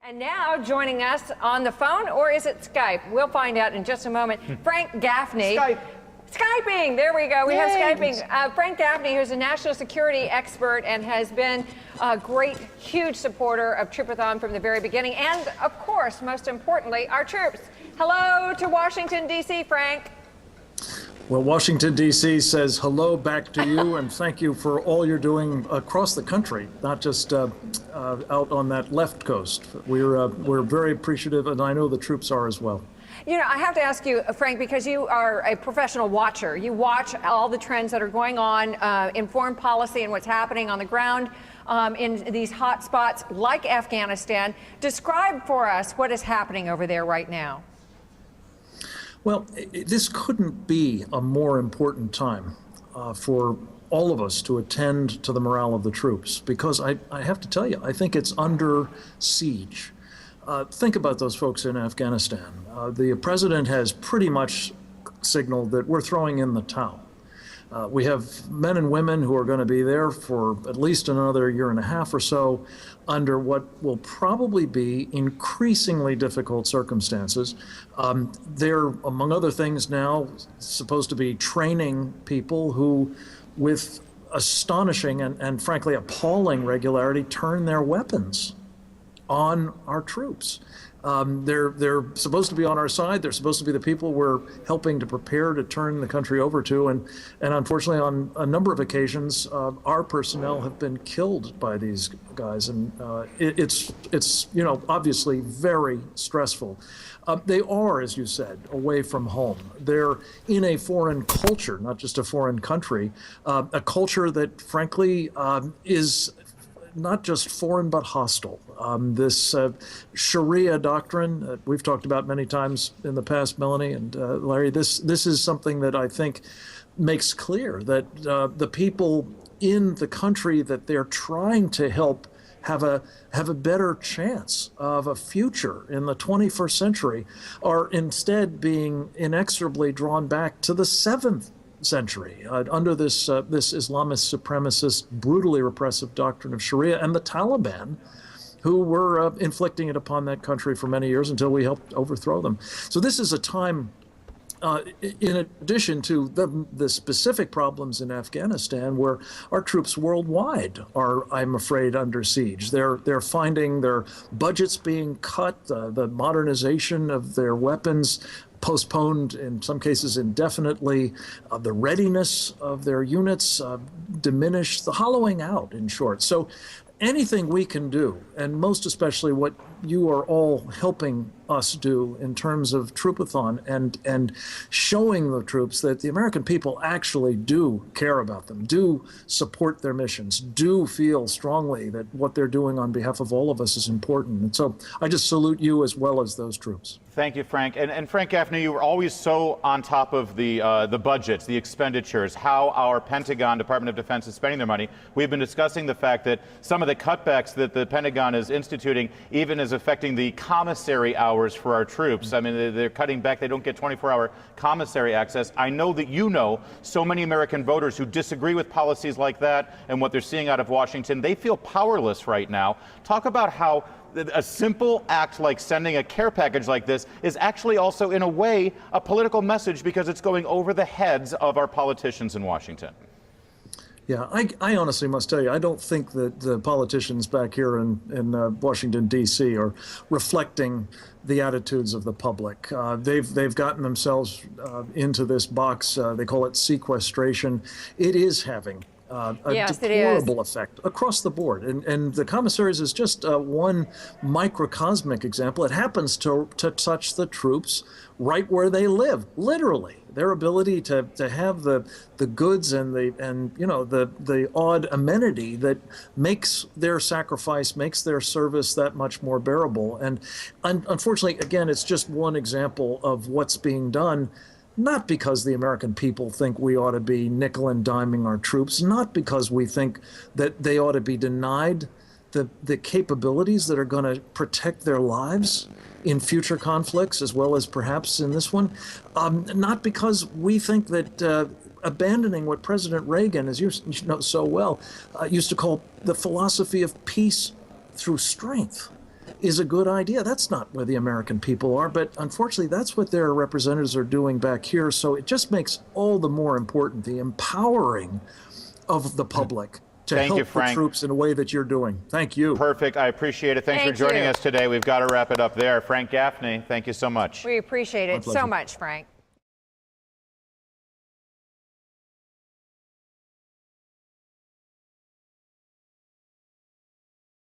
And now joining us on the phone, or is it Skype? We'll find out in just a moment. Frank Gaffney. Skyping, there we go. We have Skyping. Frank Gaffney, who's a national security expert and has been a great, huge supporter of Troopathon from the very beginning. And of course, most importantly, our troops. Hello to Washington, D.C., Frank. Well, Washington, D.C. says hello back to you, and thank you for all you're doing across the country, not just out on that left coast. We're very appreciative, and I know the troops are as well. You know, I have to ask you, Frank, because you are a professional watcher. You watch all the trends that are going on in foreign policy and what's happening on the ground in these hot spots like Afghanistan. Describe for us what is happening over there right now. Well, this couldn't be a more important time for all of us to attend to the morale of the troops, because I have to tell you, I think it's under siege. Think about those folks in Afghanistan. The president has pretty much signaled that we're throwing in the towel. We have men and women who are going to be there for at least another year and a half or so under what will probably be increasingly difficult circumstances. They're, among other things now, supposed to be training people who, with astonishing and frankly appalling regularity, turn their weapons on our troops. They're supposed to be on our side. They're supposed to be the people we're helping to prepare to turn the country over to. And unfortunately, on a number of occasions, our personnel have been killed by these guys. And it's you know, obviously very stressful. They are, as you said, away from home. They're in a foreign culture, not just a foreign country, a culture that, frankly, is not just foreign, but hostile. This Sharia doctrine that we've talked about many times in the past, Melanie and Larry, this is something that I think makes clear that the people in the country that they're trying to help have a better chance of a future in the 21st century are instead being inexorably drawn back to the 7th century under this Islamist supremacist, brutally repressive doctrine of Sharia, and the Taliban, who were inflicting it upon that country for many years until we helped overthrow them. So this is a time, in addition to the specific problems in Afghanistan, where our troops worldwide are, I'm afraid, under siege. They're finding their budgets being cut, the modernization of their weapons postponed, in some cases indefinitely, the readiness of their units diminished, the hollowing out, in short. So anything we can do, and most especially what you are all helping us do in terms of Troopathon and showing the troops that the American people actually do care about them, do support their missions, do feel strongly that what they're doing on behalf of all of us is important. And so I just salute you as well as those troops. Thank you, Frank. And Frank Gaffney, you were always so on top of the budgets, the expenditures, how our Pentagon, Department of Defense, is spending their money. We've been discussing the fact that some of the cutbacks that the Pentagon is instituting even is affecting the commissary hours for our troops. I mean, they're cutting back. They don't get 24-hour commissary access. I know that you know so many American voters who disagree with policies like that and what they're seeing out of Washington. They feel powerless right now. Talk about how a simple act like sending a care package like this is actually also, in a way, a political message, because it's going over the heads of our politicians in Washington. Yeah, I honestly must tell you, I don't think that the politicians back here in Washington, D.C. are reflecting the attitudes of the public. They've gotten themselves into this box. They call it sequestration. It is having a deplorable effect across the board. And the commissaries is just one microcosmic example. It happens to touch the troops right where they live, literally. Their ability to have the goods and the odd amenity that makes their sacrifice, makes their service that much more bearable. And unfortunately, again, it's just one example of what's being done, not because the American people think we ought to be nickel and diming our troops, not because we think that they ought to be denied the capabilities that are going to protect their lives in future conflicts, as well as perhaps in this one, not because we think that abandoning what President Reagan, as you know so well, used to call the philosophy of peace through strength, is a good idea. That's not where the American people are, but unfortunately, that's what their representatives are doing back here. So it just makes all the more important the empowering of the public to Thank you, help the Frank. troops in a way that you're doing. Thank you. Perfect. I appreciate it. Thanks for joining us today. We've got to wrap it up there. Frank Gaffney, thank you so much. We appreciate it so pleasure. much, Frank.